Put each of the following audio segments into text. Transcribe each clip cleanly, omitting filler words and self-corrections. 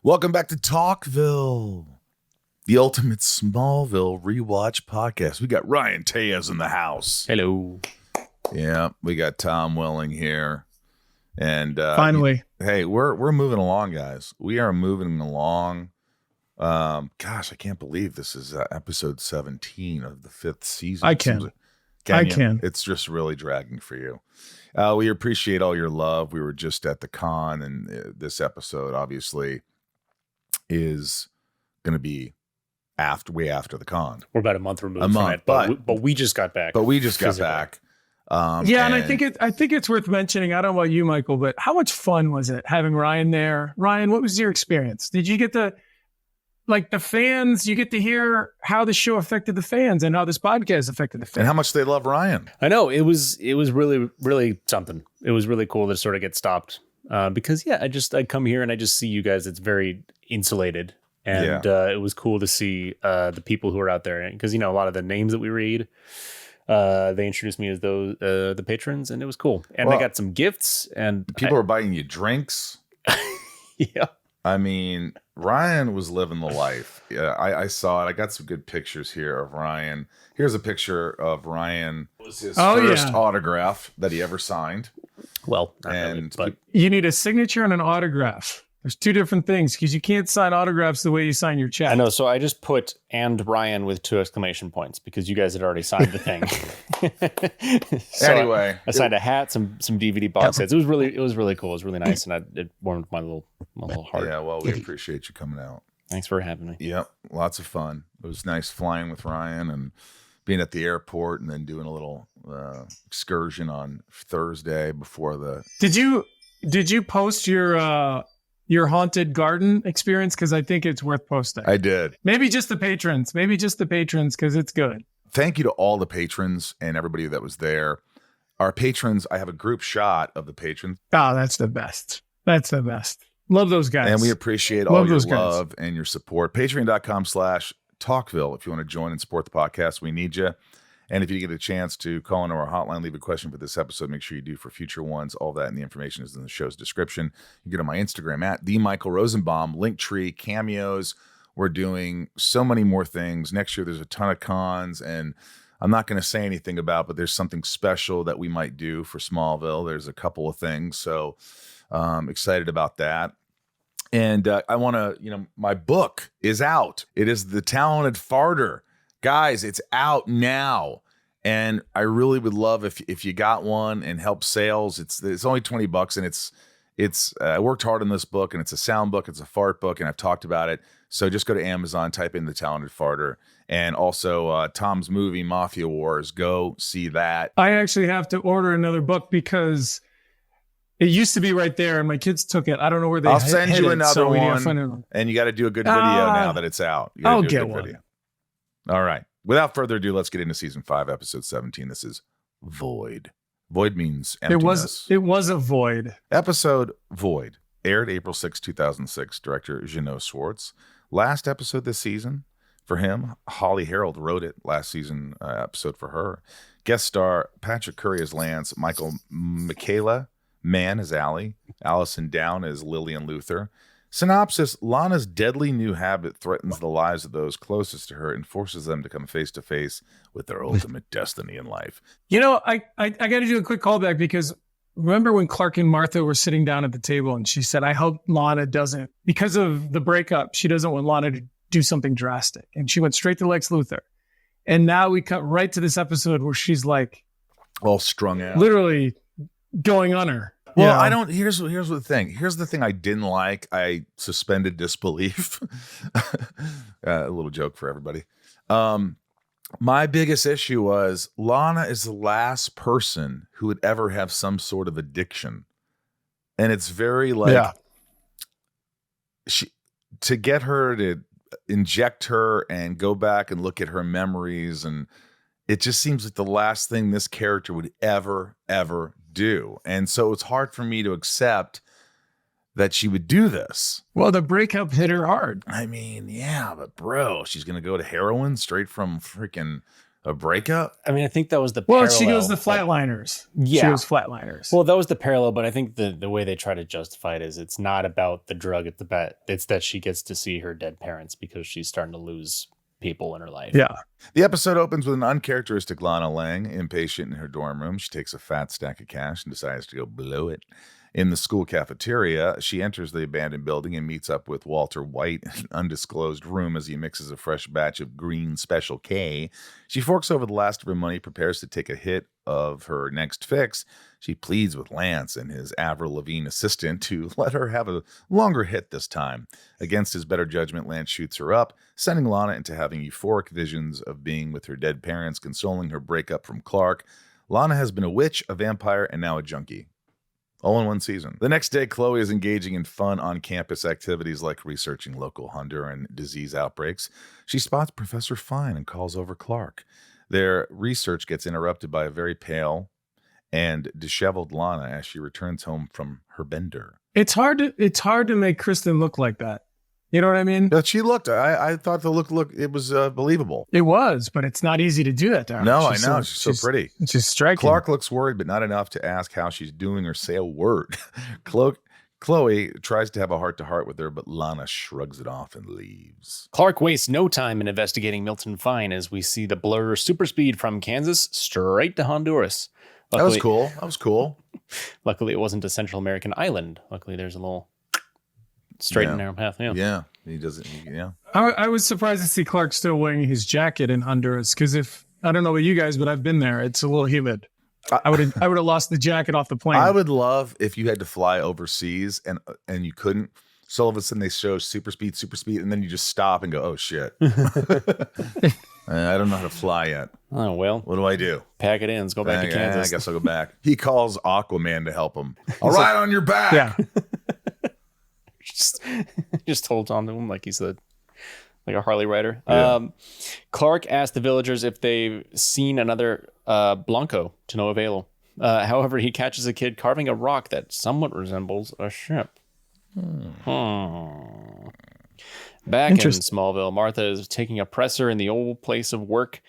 Welcome back to Talkville, the ultimate Smallville rewatch podcast. We got Ryan Tejas in the house. Hello. Yeah, we got Tom Welling here. And finally, hey, we're moving along, guys. We are moving along. Gosh, I can't believe this is episode 17 of the 5th season. I can. It's just really dragging for you. We appreciate all your love. We were just at the con, and this episode obviously is going to be way after the con. We're about a month removed from it, but we just got back. But we just got back. And I think it's worth mentioning. I don't know about you, Michael, but how much fun was it having Ryan there? Ryan, what was your experience? Did you get the fans? You get to hear how the show affected the fans and how this podcast affected the fans, and how much they love Ryan. I know it was really, really something. It was really cool to sort of get stopped because I come here and I just see you guys. It's very insulated, and it was cool to see the people who are out there, because a lot of the names that we read. They introduced me as those the patrons, and it was cool. And I got some gifts, and people were buying you drinks. Yeah, I mean, Ryan was living the life. Yeah, I saw it. I got some good pictures here of Ryan. Here's a picture of Ryan. It was his first autograph that he ever signed. Well, not really, but you need a signature and an autograph. There's two different things, because you can't sign autographs the way you sign your check. I know. So I just put "and Ryan" with 2 exclamation points because you guys had already signed the thing. So anyway, I signed a hat, some DVD box sets. It was really cool. It was really nice, and it warmed my little heart. Yeah, well, we appreciate you coming out. Thanks for having me. Yep, lots of fun. It was nice flying with Ryan and being at the airport, and then doing a little excursion on Thursday before the. Did you post your haunted garden experience? Because I think it's worth posting. I did. Maybe just the patrons, because it's good. Thank you to all the patrons and everybody that was there. Our patrons, I have a group shot of the patrons. Oh, that's the best. Love those guys. And we appreciate all your love and your support. Patreon.com/Talkville. If you want to join and support the podcast, we need you. And if you get a chance to call into our hotline, leave a question for this episode, make sure you do for future ones. All that and the information is in the show's description. You get on my Instagram at @TheMichaelRosenbaum, Linktree, cameos. We're doing so many more things. Next year, there's a ton of cons, and I'm not going to say anything about, but there's something special that we might do for Smallville. There's a couple of things. So excited about that. And I want to, my book is out. It is The Talented Farter. Guys, it's out now, and I really would love if you got one and help sales. It's only $20, and it's I worked hard on this book, and it's a sound book, it's a fart book, and I've talked about it. So just go to Amazon, type in The Talented Farter, and also Tom's movie Mafia Wars. Go see that. I actually have to order another book because it used to be right there, and my kids took it. I don't know where they. I'll send you another one, and you got to do a good video now that it's out. I'll get one. Video. All right. Without further ado, let's get into season 5, episode 17. This is Void. Void means emptiness. It was a void. Episode Void aired April 6, 2006. Director Jeannot Schwartz. Last episode this season for him. Holly Harold wrote it last season episode for her. Guest star Patrick Curry as Lance. Michaela Mann as Allie. Allison Down as Lillian Luthor. Synopsis: Lana's deadly new habit threatens the lives of those closest to her and forces them to come face to face with their ultimate destiny in life. I got to do a quick callback, because remember when Clark and Martha were sitting down at the table and she said, I hope Lana doesn't, because of the breakup, she doesn't want Lana to do something drastic. And she went straight to Lex Luthor. And now we cut right to this episode where she's like all strung out, literally going on her. Well, here's the thing. Here's the thing I didn't like. I suspended disbelief. A little joke for everybody. My biggest issue was Lana is the last person who would ever have some sort of addiction. And it's very to get her to inject her and go back and look at her memories, and it just seems like the last thing this character would ever do. And so it's hard for me to accept that she would do this. Well, the breakup hit her hard. I mean, yeah, but bro, she's going to go to heroin straight from freaking A breakup? I mean, I think that was the Well, parallel. she goes the Flatliners. Yeah. She goes Flatliners. Well, that was the parallel, but I think the way they try to justify it is it's not about the drug at the bet. It's that she gets to see her dead parents because she's starting to lose people in her life. Yeah. The episode opens with an uncharacteristic Lana laying impatient in her dorm room. She takes a fat stack of cash and decides to go blow it. In the school cafeteria, she enters the abandoned building and meets up with Walter White in an undisclosed room as he mixes a fresh batch of green Special K. She forks over the last of her money, prepares to take a hit of her next fix. She pleads with Lance and his Avril Lavigne assistant to let her have a longer hit this time. Against his better judgment, Lance shoots her up, sending Lana into having euphoric visions of being with her dead parents, consoling her breakup from Clark. Lana has been a witch, a vampire, and now a junkie. All in one season. The next day, Chloe is engaging in fun on-campus activities like researching local Honduran disease outbreaks. She spots Professor Fine and calls over Clark. Their research gets interrupted by a very pale and disheveled Lana as she returns home from her bender. It's hard to make Kristin look like that. You know what I mean? But she looked. I thought the look. It was believable. It was, but it's not easy to do that to her. No, I know. She's so pretty. She's striking. Clark looks worried, but not enough to ask how she's doing or say a word. Chloe tries to have a heart-to-heart with her, but Lana shrugs it off and leaves. Clark wastes no time in investigating Milton Fine as we see the blur super speed from Kansas straight to Honduras. Luckily, That was cool. Luckily, it wasn't a Central American island. Luckily, there's a little straight and narrow path. Yeah. He doesn't. Yeah. I was surprised to see Clark still wearing his jacket in Honduras because I don't know about you guys, but I've been there. It's a little humid. I would have lost the jacket off the plane. I would love if you had to fly overseas and you couldn't. So all of a sudden they show super speed, and then you just stop and go, oh shit. I don't know how to fly yet. Oh, well. What do I do? Pack it in. Let's go back to Kansas. I guess I'll go back. He calls Aquaman to help him. I'll ride on your back. Yeah. just holds on to him like he's like a Harley rider. Yeah. Clark asked the villagers if they've seen another Blanco, to no avail. However, he catches a kid carving a rock that somewhat resembles a ship. Back in Smallville, Martha is taking a presser in the old place of work,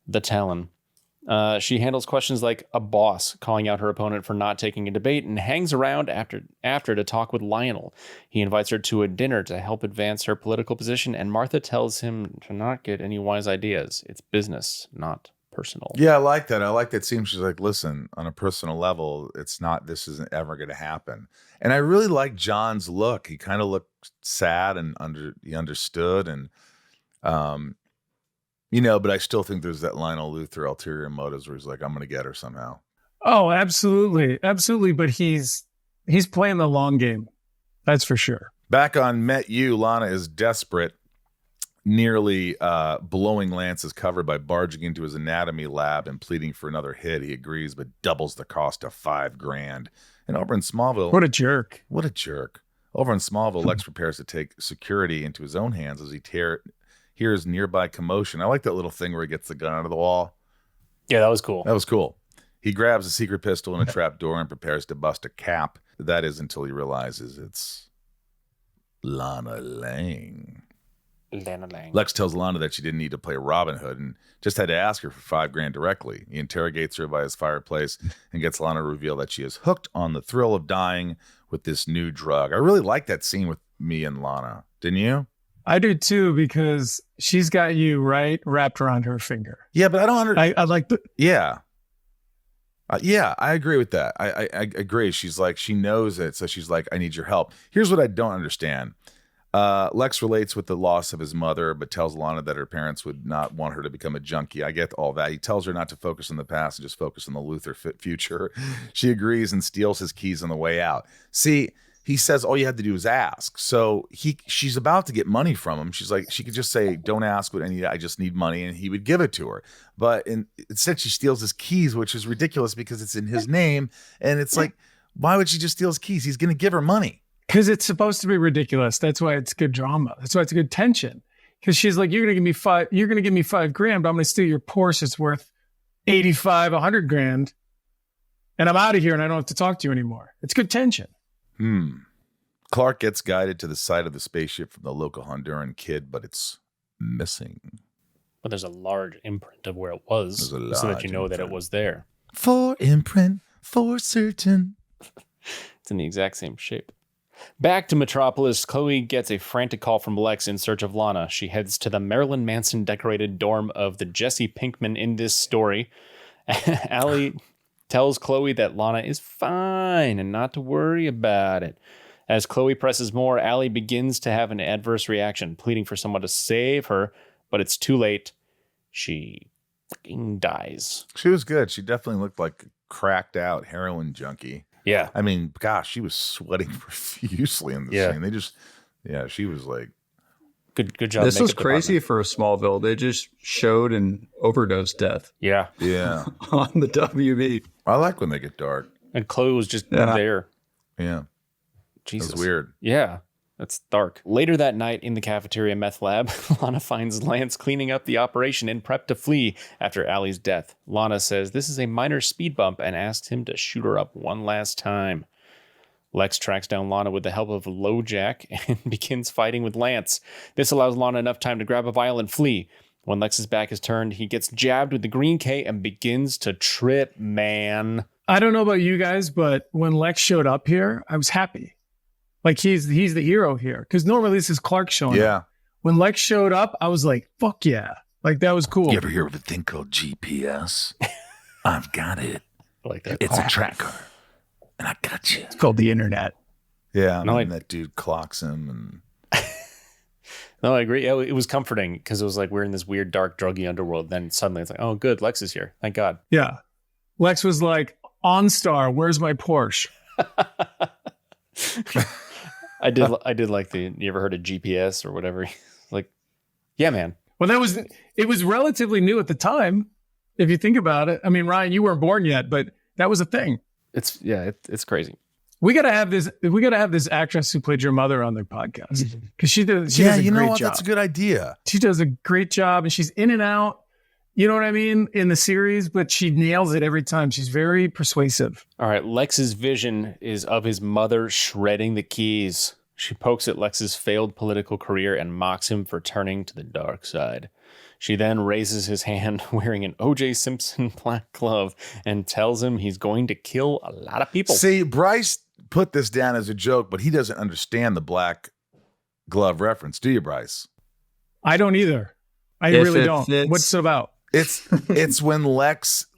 the Talon. She handles questions like a boss calling out her opponent for not taking a debate and hangs around after to talk with Lionel. He invites her to a dinner to help advance her political position, and Martha tells him to not get any wise ideas. It's business, not personal. Yeah, I like that. I like that scene. She's like, listen, on a personal level, this isn't ever going to happen. And I really like John's look. He kind of looked sad and he understood. And, but I still think there's that Lionel Luthor ulterior motives where he's like, I'm going to get her somehow. Oh, absolutely. Absolutely. But he's playing the long game. That's for sure. Back on Met You, Lana is desperate, nearly blowing Lance's cover by barging into his anatomy lab and pleading for another hit. He agrees, but doubles the cost to $5,000. And over in Smallville... What a jerk. What a jerk. Over in Smallville, Lex prepares to take security into his own hands as he hears nearby commotion. I like that little thing where he gets the gun out of the wall. Yeah, that was cool. That was cool. He grabs a secret pistol and a trap door and prepares to bust a cap. That is until he realizes it's Lana Lang. Lex tells Lana that she didn't need to play Robin Hood and just had to ask her for $5,000 directly. He interrogates her by his fireplace and gets Lana to reveal that she is hooked on the thrill of dying with this new drug. I really like that scene with me and Lana. Didn't you? I do too, because she's got you wrapped around her finger. Yeah, but I don't understand. I like the. Yeah. Yeah, I agree with that. I agree. She's like, she knows it. So she's like, I need your help. Here's what I don't understand. Lex relates with the loss of his mother, but tells Lana that her parents would not want her to become a junkie. I get all that. He tells her not to focus on the past and just focus on the Luthor future. She agrees and steals his keys on the way out. See, he says all you have to do is ask. So she's about to get money from him. She's like, she could just say, don't ask what I need. I just need money. And he would give it to her. But instead she steals his keys, which is ridiculous because it's in his name. And it's like, why would she just steal his keys? He's going to give her money. Because it's supposed to be ridiculous. That's why it's good drama. That's why it's good tension. Because she's like, you're going to give me $5,000, but I'm going to steal your Porsche. It's worth $100,000. And I'm out of here and I don't have to talk to you anymore. It's good tension. Clark gets guided to the site of the spaceship from the local Honduran kid, but it's missing. But there's a large imprint of where it was, so that you know that it was there. For imprint, for certain. It's in the exact same shape. Back to Metropolis, Chloe gets a frantic call from Lex in search of Lana. She heads to the Marilyn Manson decorated dorm of the Jesse Pinkman in this story. Allie tells Chloe that Lana is fine and not to worry about it. As Chloe presses more, Allie begins to have an adverse reaction, pleading for someone to save her, but it's too late. She fucking dies. She was good. She definitely looked like a cracked out heroin junkie. Yeah. I mean, gosh, she was sweating profusely in the scene. She was like... Good job. This was crazy for a Smallville. They just showed an overdose death. Yeah. Yeah. On the WB. I like when they get dark. And Chloe was just there. Yeah. Jesus. That's weird. Yeah. That's dark. Later that night in the cafeteria meth lab, Lana finds Lance cleaning up the operation and prep to flee after Allie's death. Lana says this is a minor speed bump and asks him to shoot her up one last time. Lex tracks down Lana with the help of LoJack and begins fighting with Lance. This allows Lana enough time to grab a vial and flee. When Lex's back is turned, he gets jabbed with the green K and begins to trip, man. I don't know about you guys, but when Lex showed up here, I was happy. Like he's the hero here. Because normally this is Clark showing up. When Lex showed up, I was like, fuck yeah. Like that was cool. You ever hear of a thing called GPS? I've got it. I like that. It's a tracker. And I got you. It's called the internet. Yeah, and that dude clocks him. And No, I agree. Yeah, it was comforting because it was like we're in this weird, dark, druggy underworld. Then suddenly it's like, oh, good, Lex is here. Thank God. Yeah. Lex was like, OnStar, where's my Porsche? I did like you ever heard of GPS or whatever? Like, yeah, man. Well, it was relatively new at the time, if you think about it. I mean, Ryan, you weren't born yet, but that was a thing. It's crazy. We gotta have this actress who played your mother on their podcast because she does a great job. That's a good idea. She does a great job, and she's in and out. You know what I mean in the series, but she nails it every time. She's very persuasive. All right, Lex's vision is of his mother shredding the keys. She pokes at Lex's failed political career and mocks him for turning to the dark side. She then raises his hand wearing an O.J. Simpson black glove and tells him he's going to kill a lot of people. See, Bryce put this down as a joke, but he doesn't understand the black glove reference. Do you, Bryce? I don't either. I really don't. What's it about? It's when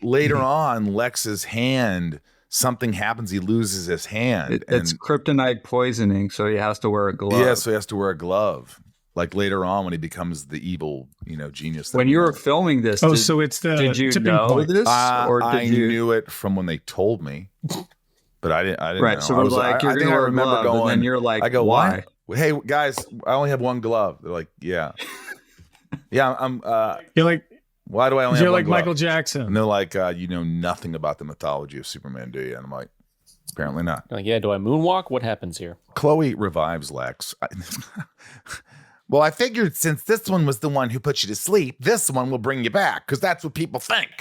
later on, Lex's hand, something happens, he loses his hand. It's kryptonite poisoning, so he has to wear a glove. Yeah, so he has to wear a glove. Like later on when he becomes the evil, genius. When you were filming this, so it's the did you know point. This? Or I knew it from when they told me, but I didn't right, know. so we're like, you're going to wear a glove, and then you're like, I go, why? Hey, guys, I only have one glove. They're like, yeah. Yeah, I'm... You're like... Why do I only have one like glove? Michael Jackson. And they're like, you know nothing about the mythology of Superman, do you? And I'm like, apparently not. Like, yeah, do I moonwalk? What happens here? Chloe revives Lex. Well, I figured since this one was the one who put you to sleep, this one will bring you back, because that's what people think.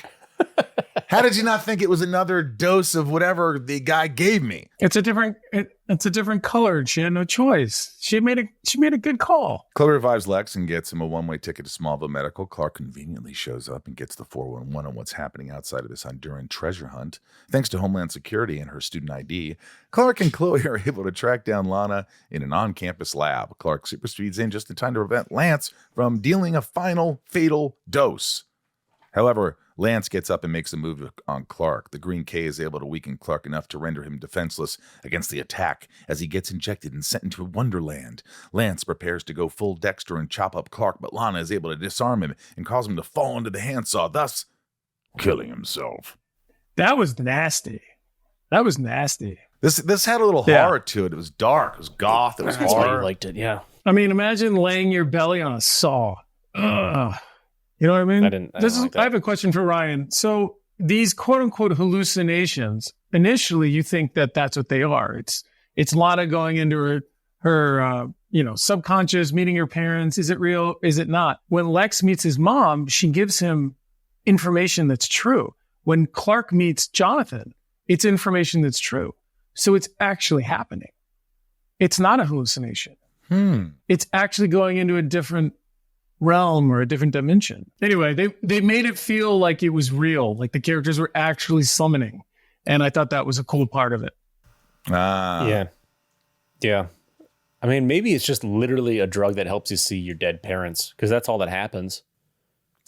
How did you not think it was another dose of whatever the guy gave me? It's a different color. She had no choice. She made a good call. Chloe revives Lex and gets him a one-way ticket to Smallville Medical. Clark conveniently shows up and gets the 411 on what's happening outside of this Honduran treasure hunt. Thanks to Homeland Security and her student ID, Clark and Chloe are able to track down Lana in an on-campus lab. Clark super speeds in just in time to prevent Lance from dealing a final fatal dose. However, Lance gets up and makes a move on Clark. The Green K is able to weaken Clark enough to render him defenseless against the attack as he gets injected and sent into Wonderland. Lance prepares to go full Dexter and chop up Clark, but Lana is able to disarm him and cause him to fall into the handsaw, thus killing himself. That was nasty. This had a little horror to it. It was dark. It was goth. It was That's why horror. you liked it, yeah. I mean, imagine laying your belly on a saw. Ugh. You know what I mean? I didn't like that. I have a question for Ryan. So these quote unquote hallucinations, initially you think that that's what they are. It's Lana going into her subconscious, meeting her parents. Is it real? Is it not? When Lex meets his mom, she gives him information that's true. When Clark meets Jonathan, it's information that's true. So it's actually happening. It's not a hallucination. It's actually going into a different realm or a different dimension. Anyway, they made it feel like it was real, like the characters were actually summoning. And I thought that was a cool part of it. Yeah. I mean, maybe it's just literally a drug that helps you see your dead parents, because that's all that happens.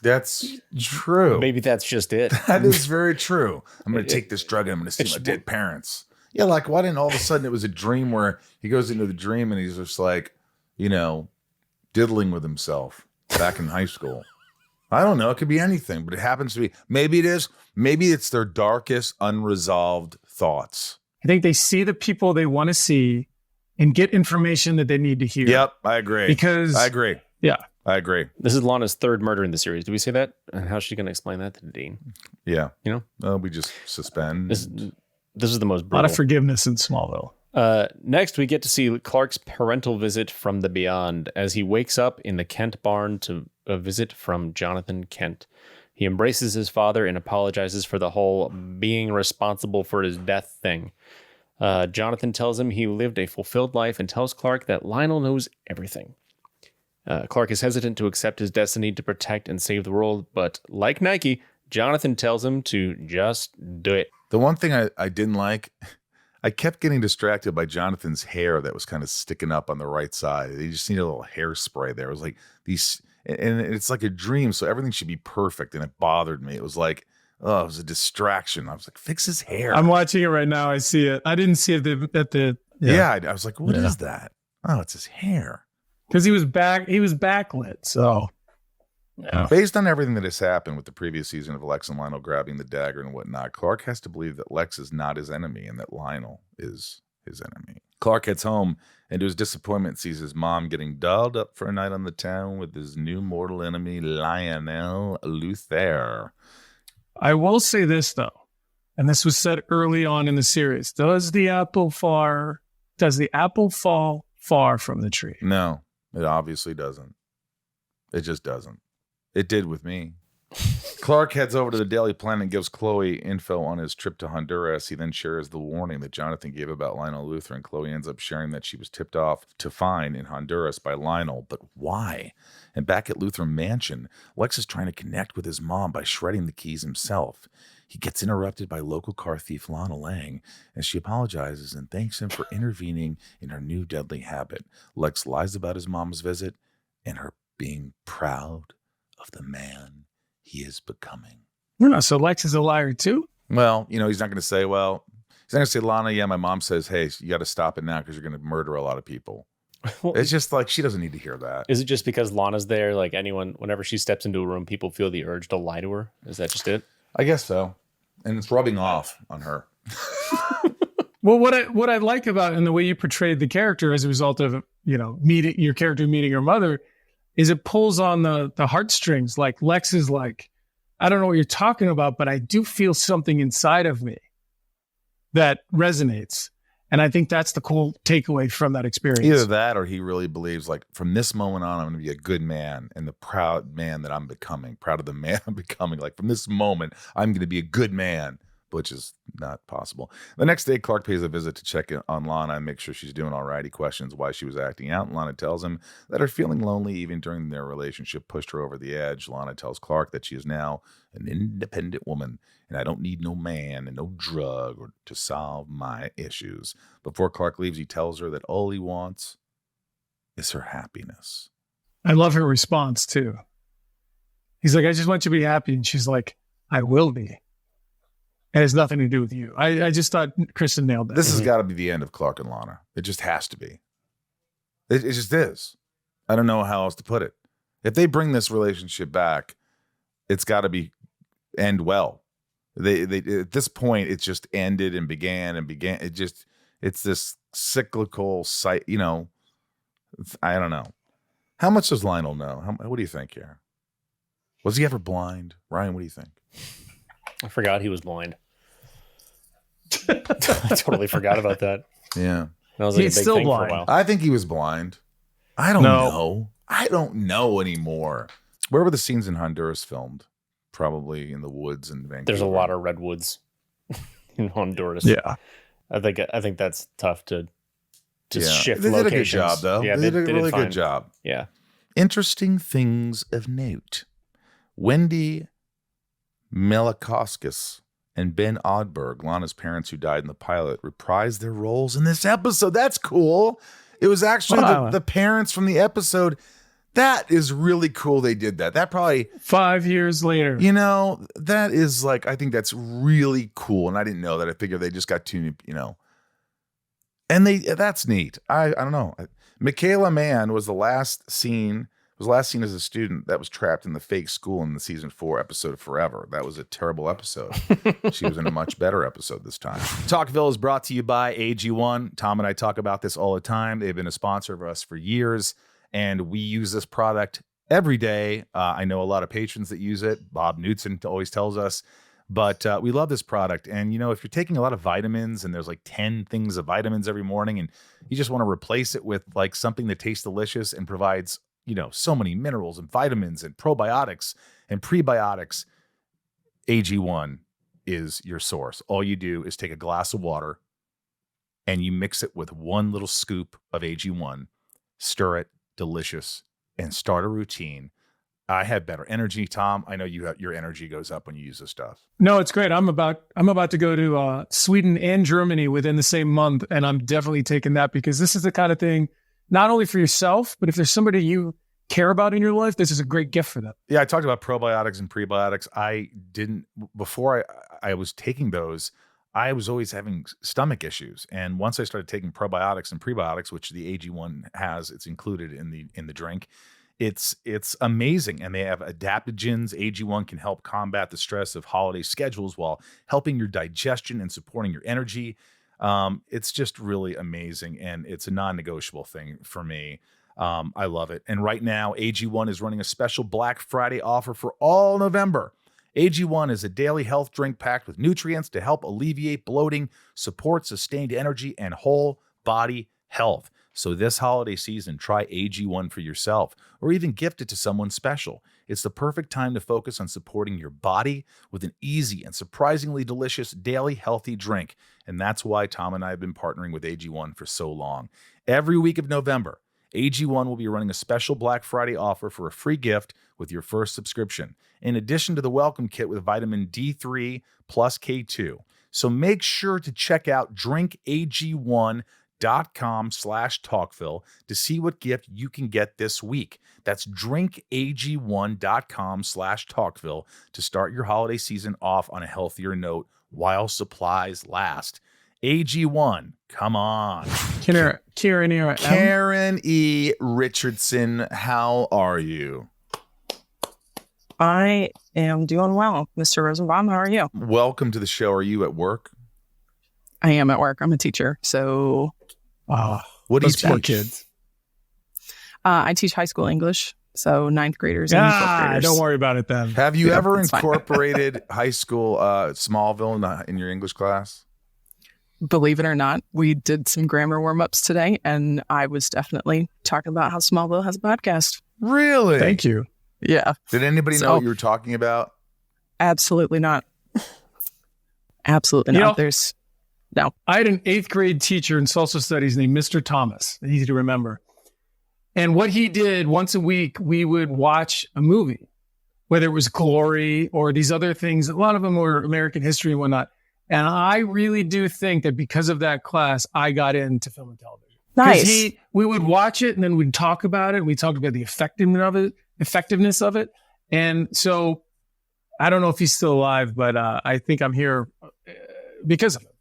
That's true. Maybe that's just it. That is very true. I'm going to take this drug and I'm going to see my dead parents. Yeah, like why didn't all of a sudden it was a dream where he goes into the dream and he's just like, diddling with himself back in high school. I don't know. It could be anything, but it happens to be. Maybe it is. Maybe it's their darkest unresolved thoughts. I think they see the people they want to see and get information that they need to hear. Yep, I agree. I agree. Yeah. I agree. This is Lana's third murder in the series. Did we say that? And how's she going to explain that to the dean? Yeah. We just suspend. This is the most brutal. A lot of forgiveness in Smallville. Next, we get to see Clark's parental visit from the beyond as he wakes up in the Kent barn to a visit from Jonathan Kent. He embraces his father and apologizes for the whole being responsible for his death thing. Jonathan tells him he lived a fulfilled life and tells Clark that Lionel knows everything. Clark is hesitant to accept his destiny to protect and save the world, but like Nike, Jonathan tells him to just do it. The one thing I didn't like, I kept getting distracted by Jonathan's hair that was kind of sticking up on the right side. He just needed a little hairspray there. It was like these, and it's like a dream, so everything should be perfect, and it bothered me. It was like, oh, it was a distraction. I was like, fix his hair. I'm watching it right now. I see it. I didn't see it at the. Yeah, I was like, what is that? Oh, it's his hair. Because he was backlit. So, yeah. Based on everything that has happened with the previous season of Lex and Lionel grabbing the dagger and whatnot, Clark has to believe that Lex is not his enemy and that Lionel is his enemy. Clark heads home and to his disappointment sees his mom getting dolled up for a night on the town with his new mortal enemy, Lex Luthor. I will say this, though, and this was said early on in the series. Does the apple fall far from the tree? No, it obviously doesn't. It just doesn't. It did with me. Clark heads over to the Daily Planet and gives Chloe info on his trip to Honduras. He then shares the warning that Jonathan gave about Lionel Luthor, and Chloe ends up sharing that she was tipped off to find in Honduras by Lionel. But why? And back at Luthor Mansion, Lex is trying to connect with his mom by shredding the keys himself. He gets interrupted by local car thief Lana Lang, and she apologizes and thanks him for intervening in her new deadly habit. Lex lies about his mom's visit and her being proud of the man he is becoming. So Lex is a liar too? Well, he's not going to say, he's not going to say, Lana, yeah, my mom says, hey, you got to stop it now because you're going to murder a lot of people. Well, it's just like, she doesn't need to hear that. Is it just because Lana's there? Like whenever she steps into a room, people feel the urge to lie to her? Is that just it? I guess so. And it's rubbing off on her. Well, what I like about and the way you portrayed the character as a result of, meeting your mother is it pulls on the heartstrings. Like Lex is like, I don't know what you're talking about, but I do feel something inside of me that resonates. And I think that's the cool takeaway from that experience. Either that or he really believes like from this moment on, I'm going to be a good man and the proud man that I'm becoming, proud of the man I'm becoming. Like from this moment, I'm going to be a good man, which is not possible. The next day, Clark pays a visit to check in on Lana and make sure she's doing all right. He questions why she was acting out. And Lana tells him that her feeling lonely even during their relationship pushed her over the edge. Lana tells Clark that she is now an independent woman and I don't need no man and no drug to solve my issues. Before Clark leaves, he tells her that all he wants is her happiness. I love her response too. He's like, I just want you to be happy. And she's like, I will be. It has nothing to do with you. I just thought Kristin nailed that. This has got to be the end of Clark and Lana. It just has to be. It just is. I don't know how else to put it. If they bring this relationship back, it's got to end well. They at this point, it just ended and began. It's this cyclical site. I don't know. How much does Lionel know? What do you think here? Was he ever blind? Ryan, what do you think? I forgot he was blind. I totally forgot about that. Yeah. That was like He's a big still thing blind. for a while. I think he was blind. I don't know. I don't know anymore. Where were the scenes in Honduras filmed? Probably in the woods in Vancouver. There's a lot of redwoods in Honduras. Yeah. I think that's tough to shift They locations. did a good job, though. Yeah, they did a really good job. Yeah. Interesting things of note. Wendy Melikoskis and Ben Oddberg, Lana's parents who died in the pilot, reprised their roles in this episode. That's cool. It was actually the parents from the episode. That is really cool they did that. That probably 5 years later. You know, that is like, I think that's really cool. And I didn't know that. I figured they just got too, and that's neat. I don't know. Michaela Mann was the last scene as a student that was trapped in the fake school in the season 4 episode Forever. That was a terrible episode. She was in a much better episode this time. Talkville is brought to you by AG1. Tom and I talk about this all the time. They've been a sponsor of us for years, and we use this product every day. I know a lot of patrons that use it. Bob Knudsen always tells us. But we love this product. And, if you're taking a lot of vitamins and there's like 10 things of vitamins every morning and you just want to replace it with like something that tastes delicious and provides, so many minerals and vitamins and probiotics and prebiotics, AG1 is your source. All you do is take a glass of water and you mix it with one little scoop of AG1, stir it, delicious, and start a routine. I have better energy, Tom. I know your energy goes up when you use this stuff. No, it's great. I'm about to go to Sweden and Germany within the same month, and I'm definitely taking that because this is the kind of thing, not only for yourself, but if there's somebody you care about in your life, this is a great gift for them. Yeah, I talked about probiotics and prebiotics. Before I was taking those, I was always having stomach issues. And once I started taking probiotics and prebiotics, which the AG1 has, it's included in the drink. It's amazing. And they have adaptogens. AG1 can help combat the stress of holiday schedules while helping your digestion and supporting your energy. It's just really amazing. And it's a non-negotiable thing for me. I love it. And right now, AG1 is running a special Black Friday offer for all November. AG1 is a daily health drink packed with nutrients to help alleviate bloating, support sustained energy, and whole body health. So this holiday season, try AG1 for yourself or even gift it to someone special. It's the perfect time to focus on supporting your body with an easy and surprisingly delicious daily healthy drink. And that's why Tom and I have been partnering with AG1 for so long. Every week of November, AG1 will be running a special Black Friday offer for a free gift with your first subscription, in addition to the welcome kit with vitamin D3 plus K2. So make sure to check out drinkag1.com/talkville to see what gift you can get this week. That's drinkag1.com/talkville to start your holiday season off on a healthier note while supplies last. AG1, come on. Karen E. Richardson, how are you? I am doing well, Mr. Rosenbaum. How are you? Welcome to the show. Are you at work? I am at work. I'm a teacher. So, what do you teach? Kids. I teach high school English. So 9th graders and 12th graders. Don't worry about it then. Have you ever incorporated high school Smallville in your English class? Believe it or not, we did some grammar warm-ups today, and I was definitely talking about how Smallville has a podcast. Really? Thank you. Yeah. Did anybody know what you were talking about? Absolutely not. Absolutely not. No. I had an 8th grade teacher in social studies named Mr. Thomas. Easy to remember. And what he did once a week, we would watch a movie, whether it was Glory or these other things. A lot of them were American history and whatnot. And I really do think that because of that class, I got into film and television. Nice. We would watch it and then we'd talk about it. We talked about the effectiveness of it. And so I don't know if he's still alive, but I think I'm here because of it.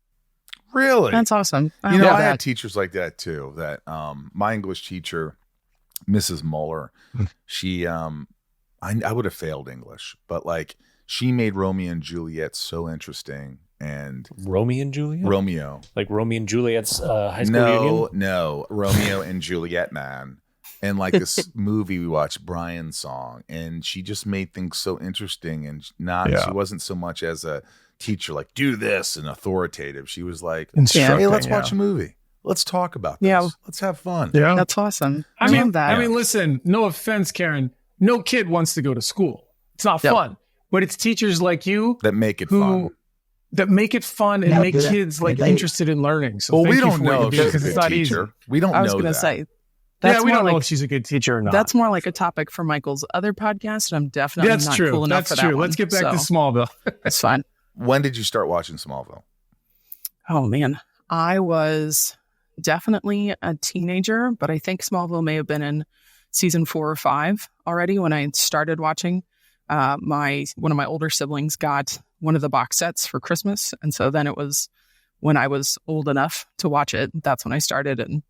Really? That's awesome. I had teachers like that too. That my English teacher, Mrs. Muller, she I would have failed English, but like she made Romeo and Juliet so interesting. And Romeo and Juliet? Romeo. Like Romeo and Juliet's high school reunion? No. Romeo and Juliet, man. And like this movie we watched, Brian's Song, and she just made things so interesting and she wasn't so much as a teacher, like do this and authoritative. She was like, hey, let's watch a movie. Let's talk about this. Yeah. Let's have fun. Yeah. That's awesome. I mean, listen, no offense, Karen. No kid wants to go to school. It's not fun. But it's teachers like you that make it fun. That make it fun and make kids like interested in learning. So we don't know because it's not easy. We don't know. I was going to say, Yeah, we more don't know like- if she's a good teacher or not. That's more like a topic for Michael's other podcast, and I'm definitely That's not true. cool enough That's for that true. one. Let's get back to So, Smallville. It's fine. When did you start watching Smallville? Oh man, I was definitely a teenager, but I think Smallville may have been in season 4 or 5 already when I started watching. One of my older siblings got one of the box sets for Christmas, and so then it was when I was old enough to watch it. That's when I started, and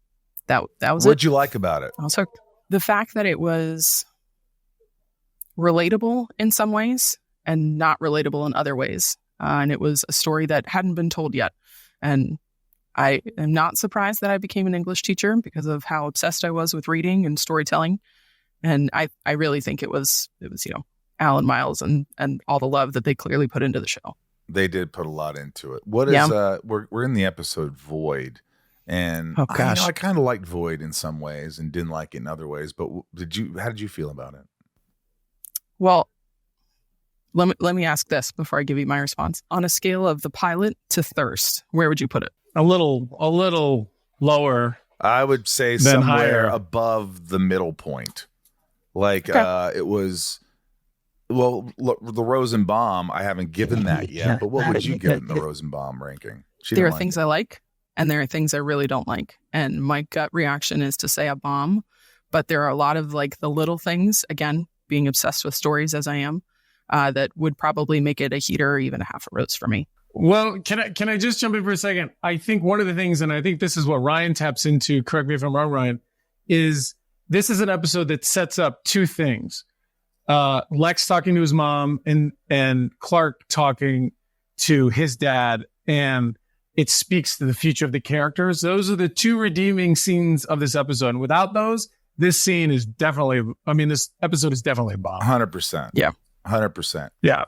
that was What'd it. you like about it? I was hooked. The fact that it was relatable in some ways and not relatable in other ways. And it was a story that hadn't been told yet. And I am not surprised that I became an English teacher because of how obsessed I was with reading and storytelling. And I really think it was, Alan Miles and all the love that they clearly put into the show. They did put a lot into it. What is we're in the episode Void, and Oh, gosh. I kind of liked Void in some ways and didn't like it in other ways. But how did you feel about it? Well, let me ask this before I give you my response. On a scale of the pilot to Thirst, where would you put it? A little lower. I would say Then somewhere higher. above the middle point. Like Okay. it was. Well, the Rosenbaum, I haven't given that yet. But what would you give it in the Rosenbaum ranking? There are things I like, and there are things I really don't like. And my gut reaction is to say a bomb, but there are a lot of like the little things, again, being obsessed with stories as I am, that would probably make it a heater or even a half a rose for me. Well, can I just jump in for a second? I think one of the things, and I think this is what Ryan taps into, correct me if I'm wrong, Ryan, is this is an episode that sets up two things. Lex talking to his mom and Clark talking to his dad, and it speaks to the future of the characters. Those are the two redeeming scenes of this episode. And without those, this episode is definitely a bomb. 100%. Yeah. 100%. Yeah.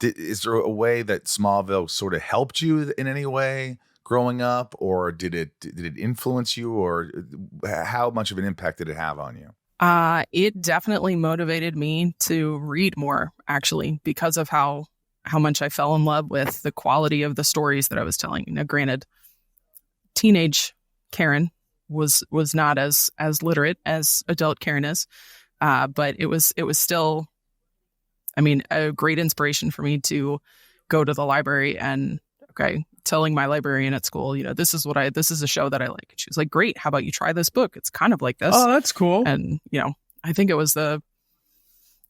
Is there a way that Smallville sort of helped you in any way growing up, or did it influence you, or how much of an impact did it have on you? It definitely motivated me to read more, actually, because of how much I fell in love with the quality of the stories that I was telling. Now, granted, teenage Karen was not as literate as adult Karen is, but it was still, a great inspiration for me to go to the library and telling my librarian at school, this is a show that I like. And she was like, great. How about you try this book? It's kind of like this. Oh, that's cool. And, I think it was the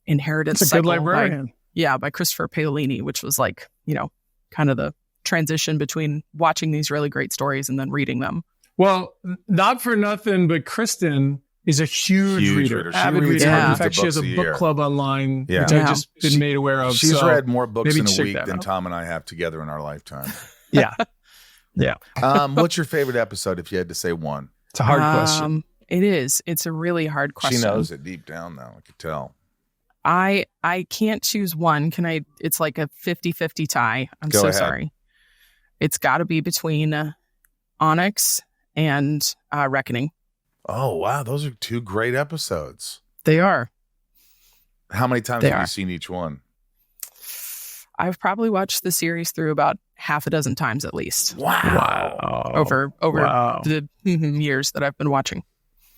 Inheritance That's a good Cycle librarian. by Christopher Paolini, which was like, kind of the transition between watching these really great stories and then reading them. Well, not for nothing, but Kristin is a huge reader. She Avid reads reader. hundreds In of fact, she has books a a book year. club online, Yeah. which I've just been made aware of. She's so read more books maybe in a check week that than out. Tom and I have together in our lifetime. Yeah. Yeah. What's your favorite episode if you had to say one? It's a hard question. It is. It's a really hard question. She knows it deep down, though. I could tell. I can't choose one. It's like a 50-50 tie. I'm Go so ahead. sorry. It's got to be between Onyx and Reckoning. Oh, wow. Those are two great episodes. They are. How many times They have you are. seen each one? I've probably watched the series through about half a dozen times at least. Wow. Over Wow. the years that I've been watching.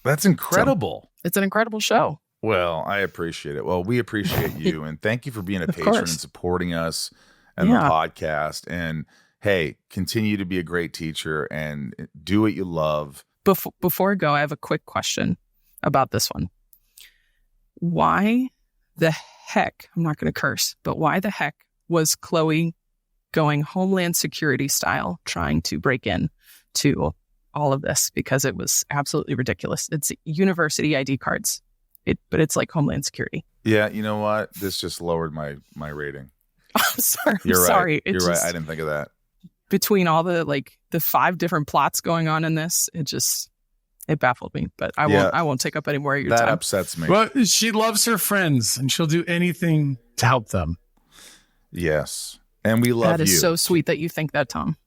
That's incredible. It's an incredible show. Well, I appreciate it. Well, we appreciate you, and thank you for being a Of patron course. and supporting us and the Yeah. podcast. And hey, continue to be a great teacher and do what you love. Before I go, I have a quick question about this one. Why the heck, I'm not going to curse, but why the heck was Chloe going Homeland Security style, trying to break in to all of this? Because it was absolutely ridiculous. It's university ID cards, but it's like Homeland Security. Yeah, you know what? This just lowered my rating. I'm sorry. You're right. Sorry. It You're right. just- I didn't think of that. Between all the 5 different plots going on in this, it baffled me. But I won't take up any more of your That time. upsets me. Well, she loves her friends and she'll do anything to help them. Yes. And we love That is you. so sweet that you think that, Tom.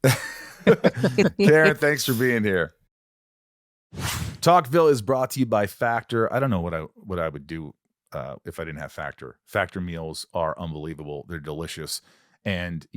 Karen, thanks for being here. Talkville is brought to you by Factor. I don't know what I would do if I didn't have Factor. Factor meals are unbelievable. They're delicious. And,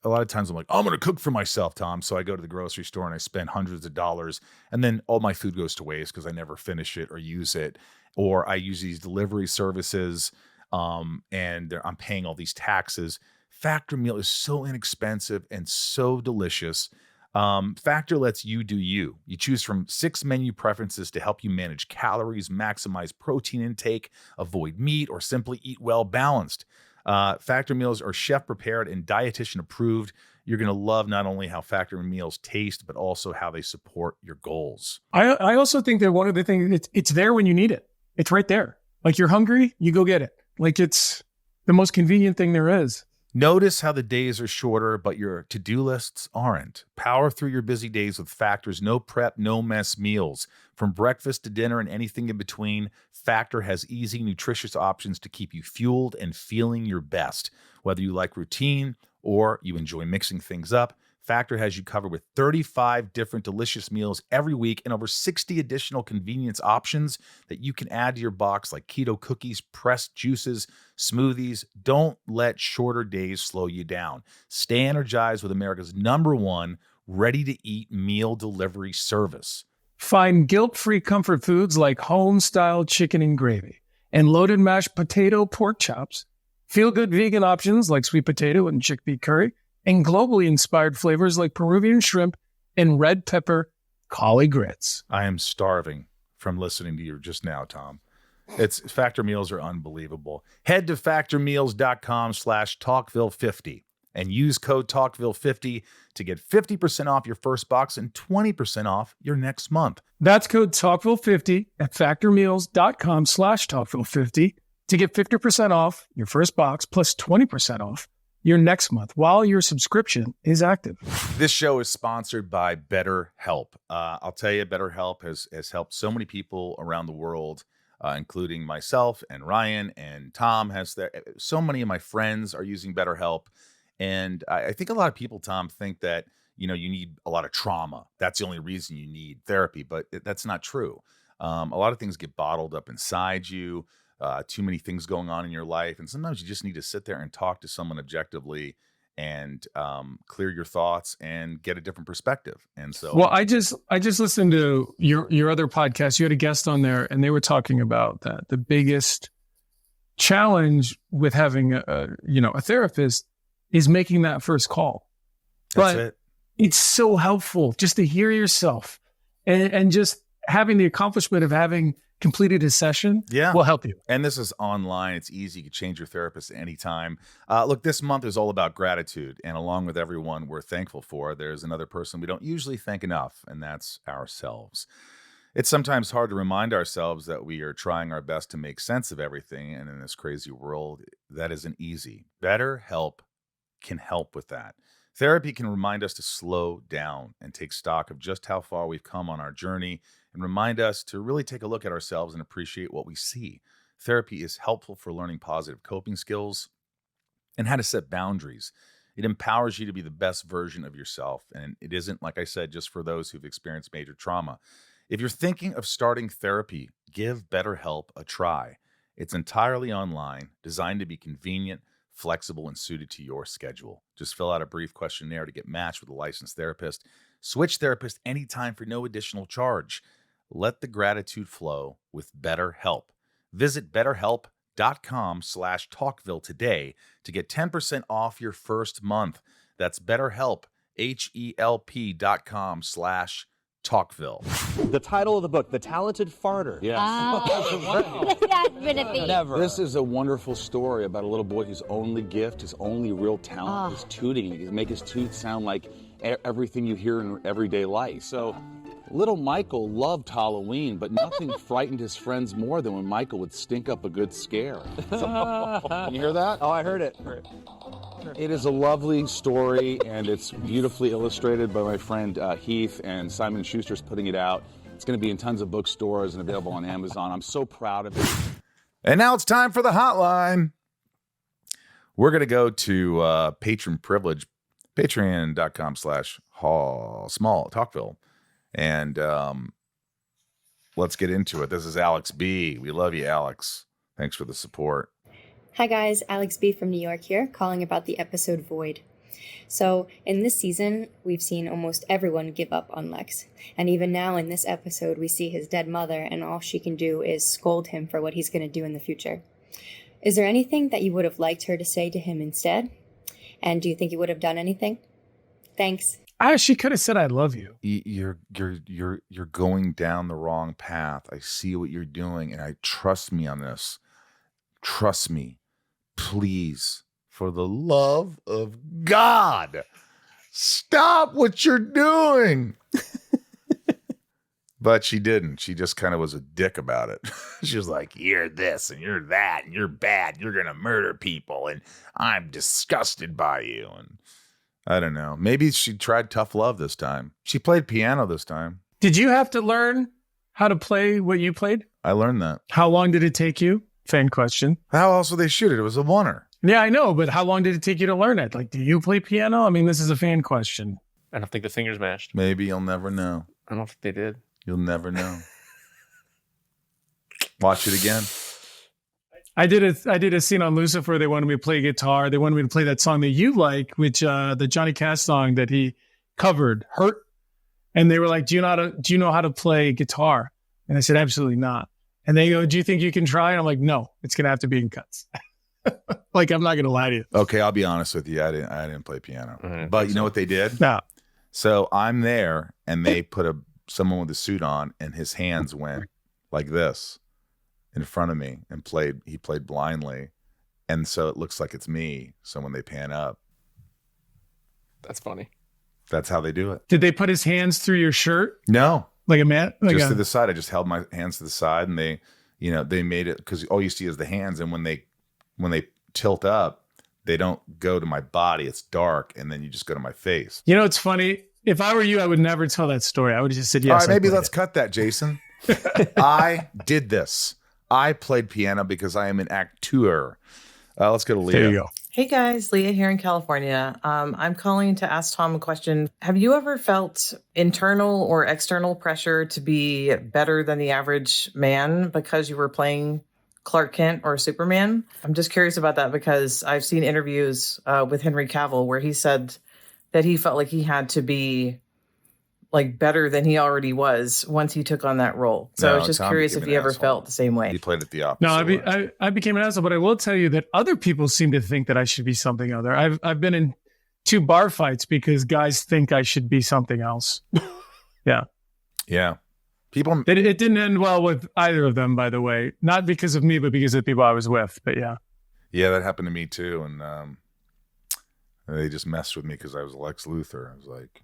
a lot of times I'm like, oh, I'm going to cook for myself, Tom. So I go to the grocery store and I spend hundreds of dollars, and then all my food goes to waste because I never finish it or use it. Or I use these delivery services, and I'm paying all these taxes. Factor meal is so inexpensive and so delicious. Factor lets you do you. You choose from 6 menu preferences to help you manage calories, maximize protein intake, avoid meat, or simply eat well balanced. Factor meals are chef prepared and dietitian approved. You're going to love not only how Factor meals taste, but also how they support your goals. I also think that one of the things, it's there when you need it. It's right there. Like, you're hungry, you go get it. Like, it's the most convenient thing there is. Notice how the days are shorter, but your to-do lists aren't. Power through your busy days with Factor's no prep, no mess meals. From breakfast to dinner and anything in between, Factor has easy, nutritious options to keep you fueled and feeling your best. Whether you like routine or you enjoy mixing things up, Factor has you covered with 35 different delicious meals every week and over 60 additional convenience options that you can add to your box, like keto cookies, pressed juices, smoothies. Don't let shorter days slow you down. Stay energized with America's #1 ready-to-eat meal delivery service. Find guilt-free comfort foods like home-style chicken and gravy and loaded mashed potato pork chops, feel-good vegan options like sweet potato and chickpea curry, and globally inspired flavors like Peruvian shrimp and red pepper collie grits. I am starving from listening to you just now, Tom. Factor meals are unbelievable. Head to factormeals.com/talkville50 and use code talkville50 to get 50% off your first box and 20% off your next month. That's code talkville50 at factormeals.com/talkville50 to get 50% off your first box plus 20% off your next month while your subscription is active. This show is sponsored by BetterHelp. I'll tell you, BetterHelp has helped so many people around the world, including myself and Ryan and Tom. So many of my friends are using BetterHelp. And I think a lot of people, Tom, think that, you need a lot of trauma. That's the only reason you need therapy, but that's not true. A lot of things get bottled up inside you. Too many things going on in your life. And sometimes you just need to sit there and talk to someone objectively and clear your thoughts and get a different perspective. And so, well, I just listened to your other podcast. You had a guest on there and they were talking about that. The biggest challenge with having a therapist is making that first call. But it's so helpful just to hear yourself and just having the accomplishment of having completed a session will help you. And this is online. It's easy. You can change your therapist at any time. Look, this month is all about gratitude. And along with everyone we're thankful for, there's another person we don't usually thank enough, and that's ourselves. It's sometimes hard to remind ourselves that we are trying our best to make sense of everything. And in this crazy world, that isn't easy. BetterHelp can help with that. Therapy can remind us to slow down and take stock of just how far we've come on our journey and remind us to really take a look at ourselves and appreciate what we see. Therapy is helpful for learning positive coping skills and how to set boundaries. It empowers you to be the best version of yourself. And it isn't, like I said, just for those who've experienced major trauma. If you're thinking of starting therapy, give BetterHelp a try. It's entirely online, designed to be convenient, flexible, and suited to your schedule. Just fill out a brief questionnaire to get matched with a licensed therapist. Switch therapist anytime for no additional charge. Let the gratitude flow with BetterHelp. Visit BetterHelp.com/talkville today to get 10% off your first month. That's BetterHelp, HELP.com/Talkville. The title of the book, The Talented Farter. Yes. What could that be? Never. This is a wonderful story about a little boy whose only gift, his only real talent is tooting. He can make his toot sound like everything you hear in everyday life. So little Michael loved Halloween, but nothing frightened his friends more than when Michael would stink up a good scare. Can you hear that? Oh, I heard it. It is a lovely story, and it's beautifully illustrated by my friend Heath, and Simon Schuster's putting it out. It's going to be in tons of bookstores and available on Amazon. I'm so proud of it. And now it's time for the hotline. We're going to go to patron privilege, patreon.com/small talkville. And let's get into it. This is Alex B. We love you, Alex. Thanks for the support. Hi guys, Alex B from New York here, calling about the episode Void. So in this season, we've seen almost everyone give up on Lex. And even now in this episode, we see his dead mother, and all she can do is scold him for what he's going to do in the future. Is there anything that you would have liked her to say to him instead? And do you think he would have done anything? Thanks. She could have said, "I love you." You're going down the wrong path. I see what you're doing, and I trust me on this. Trust me, please, for the love of God, stop what you're doing. But she didn't. She just kind of was a dick about it. She was like, "You're this and you're that and you're bad. You're gonna murder people, and I'm disgusted by you." And I don't know. Maybe she tried tough love this time. She played piano this time. Did you have to learn how to play what you played? I learned that. How long did it take you? Fan question. How else would they shoot it? It was a oneer. Yeah, I know, but how long did it take you to learn it? Like, do you play piano? I mean, this is a fan question. I don't think the fingers matched. Maybe you'll never know. I don't think they did. You'll never know. Watch it again. I did a scene on Lucifer. They wanted me to play guitar. They wanted me to play that song that you like, which the Johnny Cash song that he covered, "Hurt." And they were like, "Do you know how to play guitar?" And I said, "Absolutely not." And they go, "Do you think you can try?" And I'm like, "No, it's gonna have to be in cuts." Like, I'm not gonna lie to you. Okay, I'll be honest with you. I didn't play piano, but you know what they did? No. So I'm there, and they put someone with a suit on, and his hands went like this in front of me and he played blindly. And so it looks like it's me. So when they pan up, that's funny. That's how they do it. Did they put his hands through your shirt? No. Like a man? Just to the side. I just held my hands to the side, and they made it, because all you see is the hands. And when they tilt up, they don't go to my body. It's dark. And then you just go to my face. You know, it's funny. If I were you, I would never tell that story. I would have just said, yes. All right, maybe let's cut that, Jason. I did this. I played piano because I am an acteur. Let's go to Leah. There you go. Hey guys, Leah here in California. I'm calling to ask Tom a question. Have you ever felt internal or external pressure to be better than the average man because you were playing Clark Kent or Superman? I'm just curious about that because I've seen interviews with Henry Cavill where he said that he felt like he had to be like better than he already was once he took on that role. So I was just curious if you ever felt the same way. He played it the opposite. No, I became an asshole, but I will tell you that other people seem to think that I should be something other. I've been in 2 bar fights because guys think I should be something else. Yeah. Yeah. People. It didn't end well with either of them, by the way. Not because of me, but because of the people I was with. But yeah. Yeah, that happened to me too. And they just messed with me because I was Lex Luthor. I was like,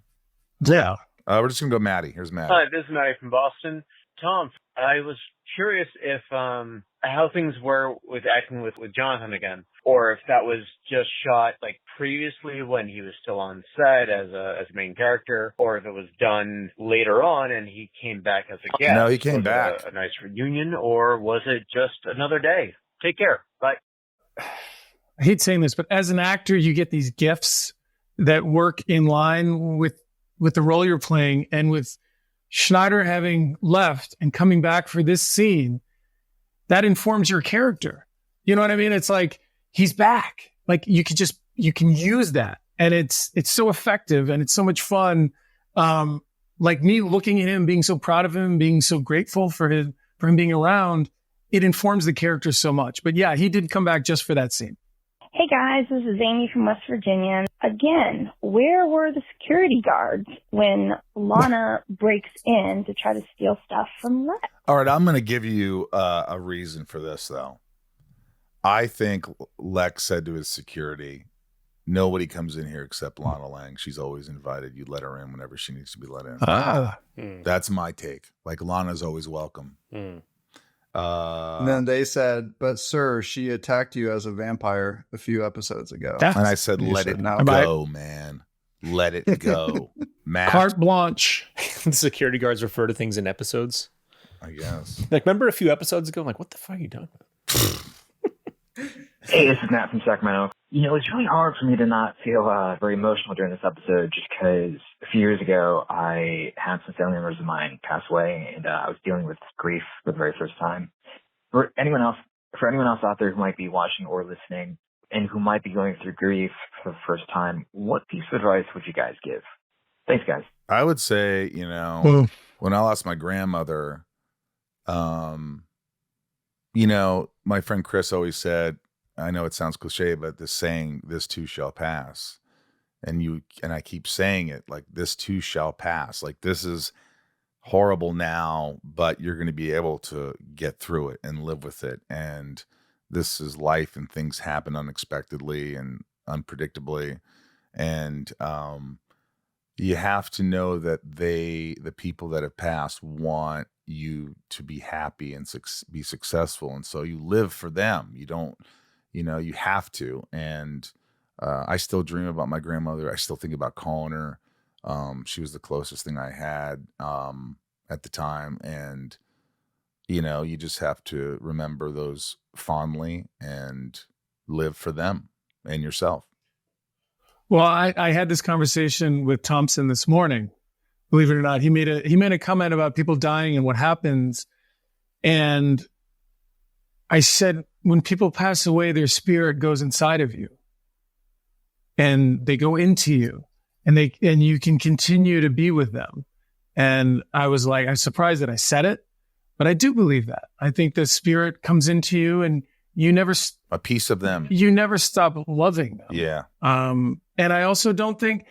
yeah. We're just going to go Maddie. Here's Maddie. Hi, this is Maddie from Boston. Tom, I was curious if how things were with acting with Jonathan again, or if that was just shot like previously when he was still on set as a main character, or if it was done later on and he came back as a guest. No, he came back. A nice reunion, or was it just another day? Take care. Bye. I hate saying this, but as an actor, you get these gifts that work in line with the role you're playing. And with Schneider having left and coming back for this scene, that informs your character. You know what I mean? It's like, he's back. Like, you can use that. And it's so effective and it's so much fun. Like me looking at him, being so proud of him, being so grateful for him being around, it informs the character so much. But yeah, he did come back just for that scene. Hey guys, this is Amy from West Virginia. Again, where were the security guards when Lana breaks in to try to steal stuff from Lex? All right, I'm going to give you a reason for this, though. I think Lex said to his security, nobody comes in here except Lana Lang. She's always invited. You let her in whenever she needs to be let in. That's my take. Like, Lana's always welcome. And then they said, but sir, she attacked you as a vampire a few episodes ago. And I said, let it go, man. Let it go. Matt. Carte blanche. The security guards refer to things in episodes. I guess. Like, remember a few episodes ago? I'm like, what the fuck are you talking about? Hey, this is Matt from Sacramento. You know, it's really hard for me to not feel very emotional during this episode just because a few years ago I had some family members of mine pass away and I was dealing with grief for the very first time. For anyone else out there who might be watching or listening, and who might be going through grief for the first time, what piece of advice would you guys give? Thanks, guys. I would say, when I lost my grandmother, my friend Chris always said, I know it sounds cliche, but this saying, this too shall pass. And I keep saying it, like, this too shall pass. Like, this is horrible now, but you're going to be able to get through it and live with it. And this is life, and things happen unexpectedly and unpredictably. And you have to know that the people that have passed want you to be happy and be successful. And so you live for them. You don't, you have to. And I still dream about my grandmother. I still think about calling her. She was the closest thing I had at the time. And, you just have to remember those fondly and live for them and yourself. Well, I had this conversation with Thompson this morning. Believe it or not, he made a comment about people dying and what happens. And I said, when people pass away, their spirit goes inside of you. And they go into you, and you can continue to be with them. And I was like, I'm surprised that I said it, but I do believe that. I think the spirit comes into you, and you never a piece of them. You never stop loving them. Yeah. And I also think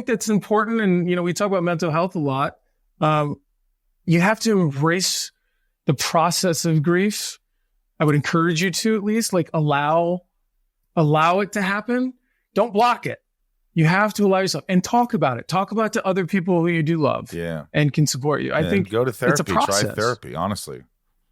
that's important. And, we talk about mental health a lot. You have to embrace the process of grief. I would encourage you to at least allow it to happen. Don't block it. You have to allow yourself and talk about it. Talk about it to other people who you do love and can support you. I think go to therapy, it's a process. Try therapy, honestly.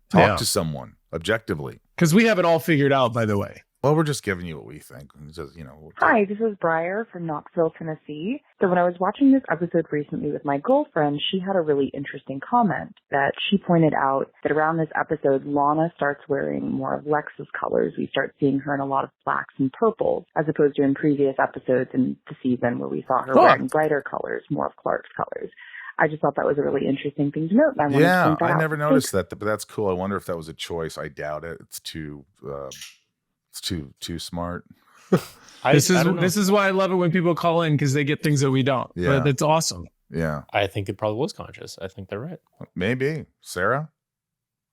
Talk to someone objectively. Because we have it all figured out, by the way. Well, we're just giving you what we think. Just, Hi, this is Briar from Knoxville, Tennessee. So when I was watching this episode recently with my girlfriend, she had a really interesting comment that she pointed out that around this episode, Lana starts wearing more of Lex's colors. We start seeing her in a lot of blacks and purples, as opposed to in previous episodes in the season where we saw her wearing brighter colors, more of Clark's colors. I just thought that was a really interesting thing to note. And I never noticed that, but that's cool. I wonder if that was a choice. I doubt it. It's too smart. This is why I love it when people call in, because they get things that we don't. Yeah. But it's awesome. Yeah. I think it probably was conscious. I think they're right. Maybe. Sarah?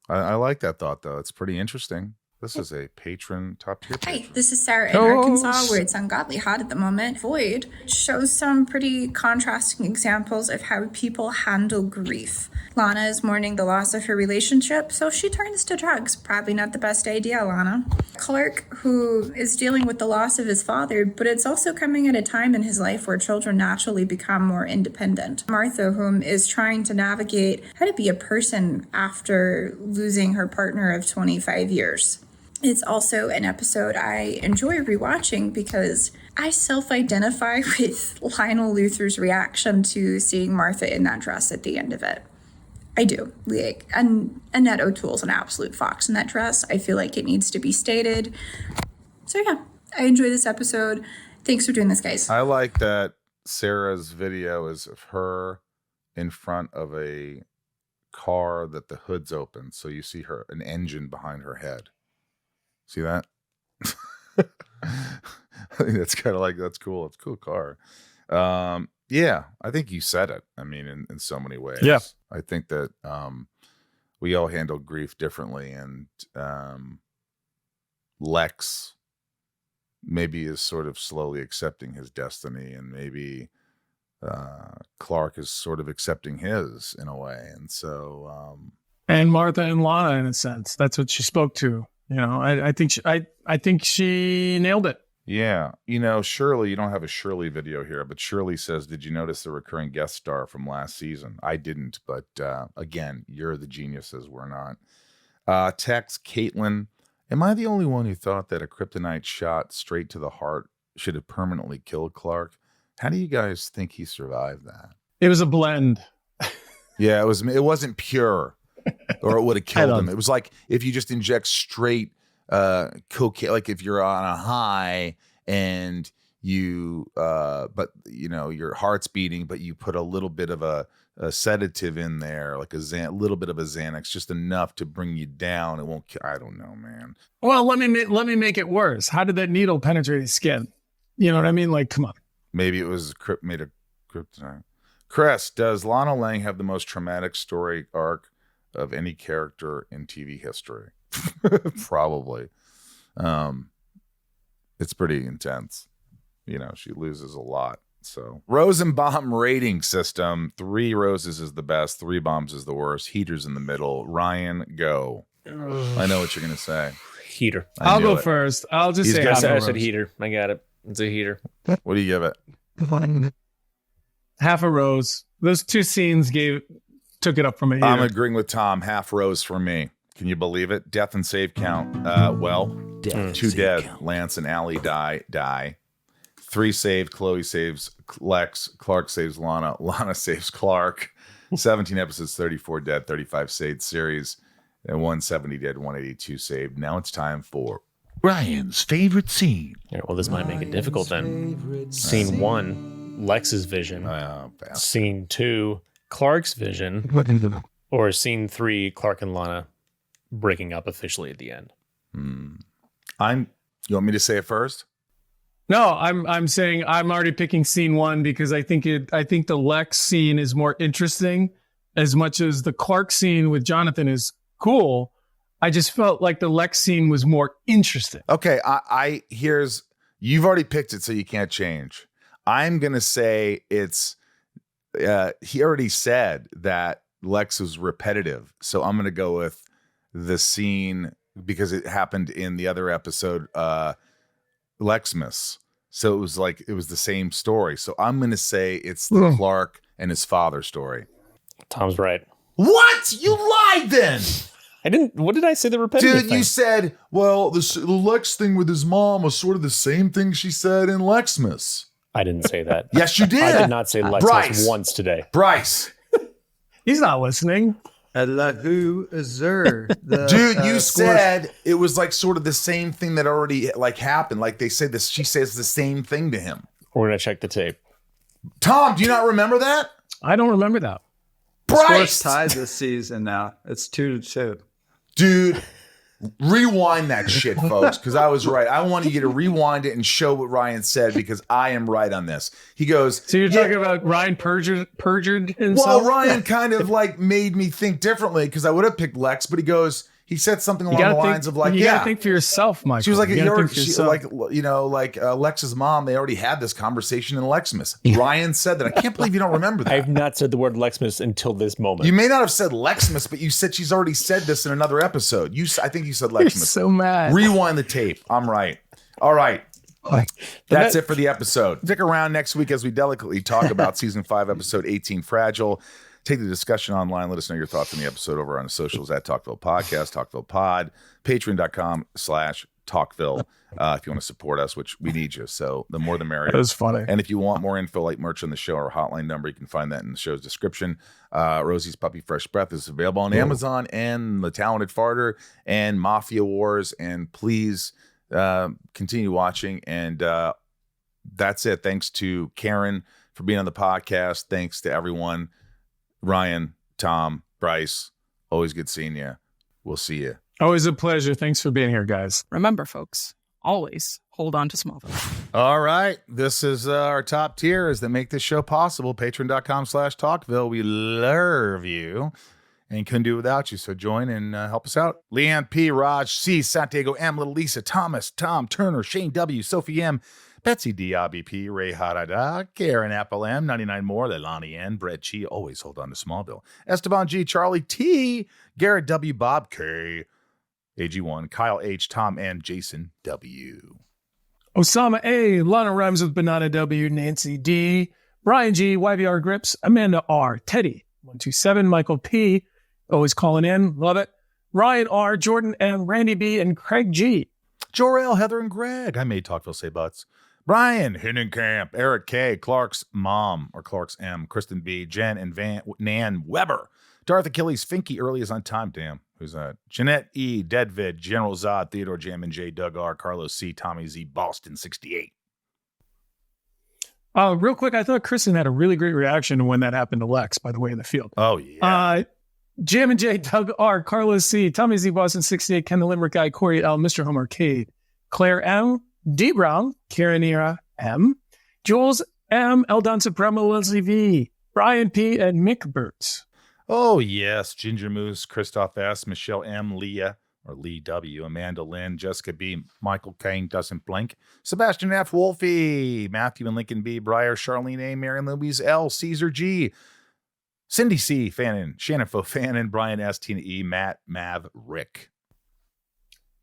I like that thought, though. It's pretty interesting. This is a top tier. Hi, this is Sarah in Arkansas, where it's ungodly hot at the moment. Void shows some pretty contrasting examples of how people handle grief. Lana is mourning the loss of her relationship, so she turns to drugs. Probably not the best idea, Lana. Clark, who is dealing with the loss of his father, but it's also coming at a time in his life where children naturally become more independent. Martha, whom is trying to navigate how to be a person after losing her partner of 25 years. It's also an episode I enjoy rewatching because I self-identify with Lionel Luthor's reaction to seeing Martha in that dress at the end of it. I do. And Annette O'Toole's an absolute fox in that dress. I feel like it needs to be stated. So yeah, I enjoy this episode. Thanks for doing this, guys. I like that Sarah's video is of her in front of a car that the hood's open. So you see an engine behind her head. See that? I think that's kind of that's cool. It's a cool car. Yeah, I think you said it. I mean, in so many ways. Yeah. I think that we all handle grief differently, and Lex maybe is sort of slowly accepting his destiny, and maybe Clark is sort of accepting his in a way. And so and Martha and Lana, in a sense, that's what she spoke to. I think she nailed it. Yeah. Shirley, you don't have a Shirley video here, but Shirley says, did you notice the recurring guest star from last season? I didn't, but again, you're the geniuses. We're not. Text Caitlin, am I the only one who thought that a kryptonite shot straight to the heart should have permanently killed Clark? How do you guys think he survived that? It was a blend. Yeah, it wasn't pure. Or it would have killed him. It was like if you just inject straight cocaine, like if you're on a high and but your heart's beating, but you put a little bit of a sedative in there, like little bit of a Xanax, just enough to bring you down. It won't. I don't know, man. Well, let me make it worse. How did that needle penetrate his skin? You know what I mean? Like, come on. Maybe it was made of kryptonite. Chris, does Lana Lang have the most traumatic story arc of any character in TV history? Probably. It's pretty intense. She loses a lot. So Rosenbaum rating system: 3 roses is the best, 3 bombs is the worst. Heaters in the middle. Ryan, go. I know what you're gonna say. Heater. I'll go first. I'll just say I said heater. I got it. It's a heater. What do you give it? Half a rose. Those 2 scenes took it up from a heater. I'm agreeing with Tom. Half rose for me. Can you believe it? Death and save count. 2 dead. Count. Lance and Allie die. 3 saved. Chloe saves Lex. Clark saves Lana. Lana saves Clark. 17 episodes, 34 dead, 35 saved series, and 170 dead, 182 saved. Now it's time for Ryan's favorite scene. Yeah, well, this might make it difficult then. Scene 1, Lex's vision. Scene 2, Clark's vision. Or scene 3, Clark and Lana breaking up officially at the end. You want me to say it first? No, I'm saying I'm already picking scene 1 because I think the Lex scene is more interesting, as much as the Clark scene with Jonathan is cool. I just felt like the Lex scene was more interesting. Okay, you've already picked it, so you can't change. I'm gonna say it's. He already said that Lex was repetitive, so I'm gonna go with the scene because it happened in the other episode, Lexmas. So it was the same story. So I'm going to say it's the Clark and his father story. Tom's right. What? You lied then. I didn't. What did I say the repetitive thing? You said, well, the Lex thing with his mom was sort of the same thing she said in Lexmas. I didn't say that. Yes, you did. I did not say Lexmas once today. Bryce. He's not listening. Dude, you said it was like sort of the same thing that already happened. Like they say this, she says the same thing to him. We're gonna check the tape. Tom, do you not remember that? I don't remember that. Bryce, score's tied this season now. It's 2-2. Dude, rewind that shit, folks, because I was right. I wanted you to rewind it and show what Ryan said because I am right on this. He goes, so you're talking about Ryan perjured himself? Well, Ryan kind of made me think differently because I would have picked Lex, but he said something along the lines of you gotta think for yourself, Michael. She was like, Lex's mom, they already had this conversation in Lexmas. Ryan said that. I can't believe you don't remember that. I have not said the word Lexmas until this moment. You may not have said Lexmas, but you said she's already said this in another episode. I think you said Lexmas. You're so mad. Rewind the tape. I'm right. All right. That's it for the episode. Stick around next week as we delicately talk about season 5, episode 18, Fragile. Take the discussion online. Let us know your thoughts on the episode over on the socials at Talkville Podcast, Talkville Pod, patreon.com/Talkville. If you want to support us, which we need you. So the more the merrier. That was funny. And if you want more info like merch on the show or hotline number, you can find that in the show's description. Rosie's Puppy Fresh Breath is available on Amazon and The Talented Farter and Mafia Wars. And please continue watching. And that's it. Thanks to Karen for being on the podcast. Thanks to everyone. Ryan, Tom, Bryce, always good seeing you. We'll see you. Always a pleasure. Thanks for being here, guys. Remember, folks, always hold on to Smallville. All right. This is our top tiers that make this show possible. Patreon.com/Talkville. We love you and couldn't do it without you. So join and help us out. Leanne P, Raj C, Santiago M, Little Lisa, Thomas, Tom, Turner, Shane W, Sophie M, BetsyD, Abhi P, Rae H, KarenApple M, 99 more, Leilani N, Brett Chi, always hold on to Smallville, Estevan G, Charlie T, Garrett W, Bob K, AG1, Kyle H, Tom N, Jason W. Osama A, Lana Rhymes with Banana W, Nancy D, Brian G, YVRGrips, Amanda R, Teddy, 127, Michael P, always calling in, love it, Ryan R, Jordan M, Randy B, and Craig G. Jor-El, Heather, and Greg. I made Talkville say butts. Brian, Hinnenkamp, Eric K, Clark's mom, or Clark's M, Kristen B, Jen and Nan Weber, Darth Achilles, Finky, early is on time, damn. Who's that? Jeanette E, Deadvid, General Zod, Theodore Jam and J, Doug R, Carlos C, Tommy Z, Boston 68. Real quick, I thought Kristin had a really great reaction when that happened to Lex, by the way, in the field. Oh, yeah. Jam and J, Doug R, Carlos C, Tommy Z, Boston 68, Ken the Limerick Guy, Corey L, Mr. Home Arcade, Claire M, D Brown, KarenApple M, Jules M, Eldon Supremo, Leslie V, Brian P, and Mick Burt. Oh, yes. Ginger Moose, Christoph S, Michelle M, Leah, or Lee W, Amanda Lynn, Jessica B, Michael Kane doesn't blink, Sebastian F, Wolfie, Matthew and Lincoln B, Breyer, Charlene A, Marion Louise L, Caesar G, Cindy C, Fannin, Shannon Fo Fannin, Brian S, Tina E, Matt, Mav, Rick.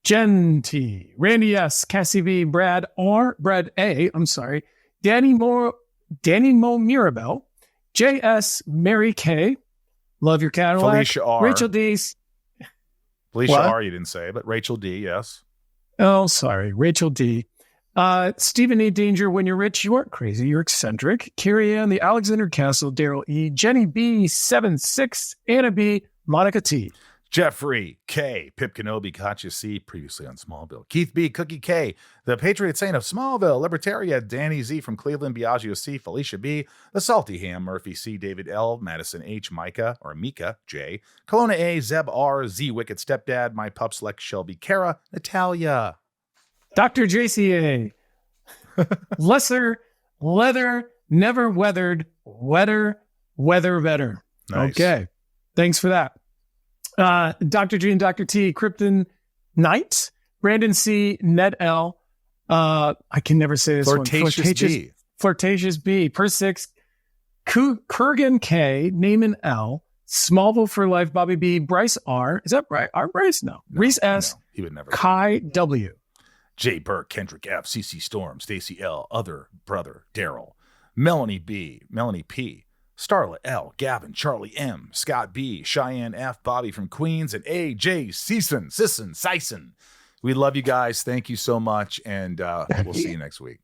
Jen T, Randy S, Cassie V, Brad R, Brad A, I'm sorry, Danny Mo Mirabel, JS, Mary K, Love Your Cadillac, Felicia R, Rachel D. Felicia What? R, you didn't say, but Rachel D, yes. Oh, sorry, Rachel D. Stephen E. Danger, when you're rich, you aren't crazy, you're eccentric. Carrie Ann, the Alexander Castle, Daryl E. Jenny B, 7-6, Anna B, Monica T. Jeffrey K, Pip Kenobi, Katya C, previously on Smallville. Keith B, Cookie K, the Patriot Saint of Smallville, Libertaria, Danny Z from Cleveland, Biagio C, Felicia B, the Salty Ham, Murphy C, David L, Madison H, Micah J, Kelowna A, Zeb R, Z, Wicked Stepdad, My Pups, Lex Shelby, Kara, Natalia. Dr. JCA, lesser, leather, never weathered, weather better. Nice. Okay. Thanks for that. Dr. G and Dr. T, Krypton Knight, Brandon C, Ned L. I can never say this Flirtatious B. Flirtatious B, Per 6, Kurgan K, Naaman L, Smallville for Life, Bobby B, Bryce R. Is that right? Our Bryce? No. Reese S. No, he would never. Kai W. J. Burke, Kendrick F, CC Storm, Stacy L, Other Brother, Daryl, Melanie B, Melanie P, Starla L, Gavin, Charlie M, Scott B, Cheyenne F, Bobby from Queens, and AJ Sisson. We love you guys. Thank you so much, and we'll see you next week.